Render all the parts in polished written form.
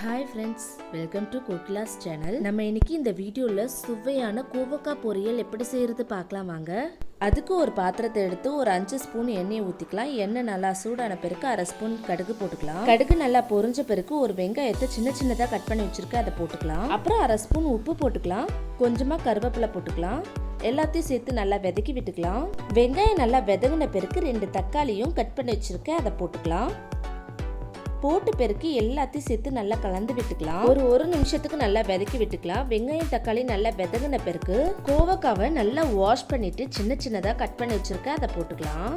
Hi friends, welcome to Kokila's channel. நம்ம இன்னைக்கு இந்த வீடியோல சுவையான கோவக்காய் பொரியல் எப்படி செய்யறது பார்க்கலாம் வாங்க. அதுக்கு ஒரு பாத்திரத்தை எடுத்து ஒரு 5 ஸ்பூன் எண்ணெயை ஊத்திக்கலாம். எண்ணெய் நல்லா சூடான பிறகு 1/2 ஸ்பூன் கடுகு போட்டுக்கலாம். கடுகு நல்லா பொரிஞ்ச பிறகு ஒரு வெங்காயத்தை சின்னதா கட் பண்ணி வச்சிருக்கேன், அதை போட்டுக்கலாம். அப்புறம் 1/2 ஸ்பூன் உப்பு போட்டுக்கலாம். கொஞ்சமா கருவேப்பிலை போட்டுக்கலாம். எல்லாத்தையும் சேர்த்து நல்லா வதக்கி விட்டுக்கலாம். வெங்காயம் நல்லா வதங்கின பிறகு 2 தக்காளியும் கட் பண்ணி வச்சிருக்கேன், அதை போட்டுக்கலாம். போட்டு பெருக்கி எல்லாத்தையும் சேர்த்து நல்லா கலந்து விட்டுக்கலாம். ஒரு நிமிஷத்துக்கு நல்லா வதக்கி விட்டுக்கலாம். வெங்காயம் தக்காளி நல்லா வதங்கின பிறகு கோவக்காவை நல்லா வாஷ் பண்ணிட்டு சின்னதா கட் பண்ணி வச்சிருக்கேன், அதை போட்டுக்கலாம்.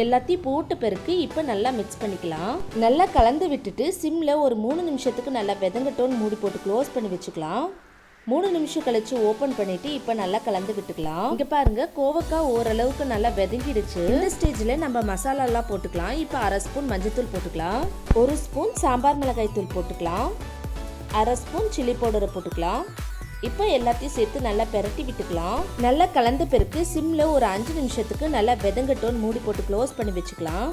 எல்லாத்தையும் போட்டு பிறகு இப்போ நல்லா மிக்ஸ் பண்ணிக்கலாம். நல்லா கலந்து விட்டுட்டு சிம்ல ஒரு 3 நிமிஷத்துக்கு நல்லா வதங்கட்டோன்னு மூடி போட்டு க்ளோஸ் பண்ணி வச்சுக்கலாம். 3 நிமிஷம் கழிச்சு ஓபன் பண்ணிட்டு இப்போ நல்லா கலந்து விட்டுக்கலாம். இங்க பாருங்க, கோவக்காய் ஓரளவுக்கு நல்லா வதங்கிடுச்சு. இந்த ஸ்டேஜ்ல நம்ம மசாலா எல்லாம் போட்டுக்கலாம். இப்போ 1/2 ஸ்பூன் மஞ்சத்தூள் போட்டுக்கலாம். 1 ஸ்பூன் சாம்பார் மிளகாய் தூள் போட்டுக்கலாம். 1/2 ஸ்பூன் சில்லி பவுடரை போட்டுக்கலாம். இப்போ எல்லாத்தையும் சேர்த்து நல்லா பெரட்டி விட்டுக்கலாம். நல்லா கலந்த பிறகு சிம்ல ஒரு 5 நிமிஷத்துக்கு நல்லா வதங்கட்டோன்னு மூடி போட்டு க்ளோஸ் பண்ணி வச்சுக்கலாம்.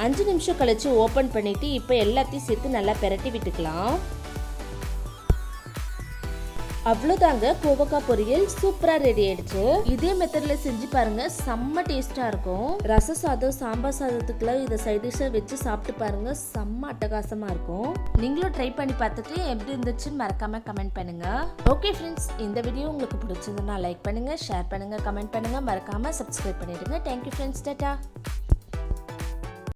5 நிமிஷம் கழிச்சு ஓபன் பண்ணிட்டு இப்போ எல்லாத்தையும் சேர்த்து நல்லா பெரட்டி விட்டுக்கலாம். அவ்வளோதாங்க, கோவக்காய் பொரியல் சூப்பரா ரெடி ஆயிடுச்சு. இதே மெத்தட்ல செஞ்சு பாருங்க, செம்ம டேஸ்டா இருக்கும். ரச சாதம், சாம்பார் சாதத்துக்குலாம் இதை சைட் டிஷ்ஷா வச்சு சாப்பிட்டு பாருங்க, செம்ம அட்டகாசமா இருக்கும். நீங்களும் ட்ரை பண்ணி பார்த்துட்டு எப்படி இருந்துச்சுன்னு மறக்காம கமெண்ட் பண்ணுங்க. ஓகே ஃப்ரெண்ட்ஸ், இந்த வீடியோ உங்களுக்கு பிடிச்சிருந்தா லைக் பண்ணுங்க, ஷேர் பண்ணுங்க, கமெண்ட் பண்ணுங்க, மறக்காம சப்ஸ்கிரைப் பண்ணிடுங்க. Thank you friends, Tata.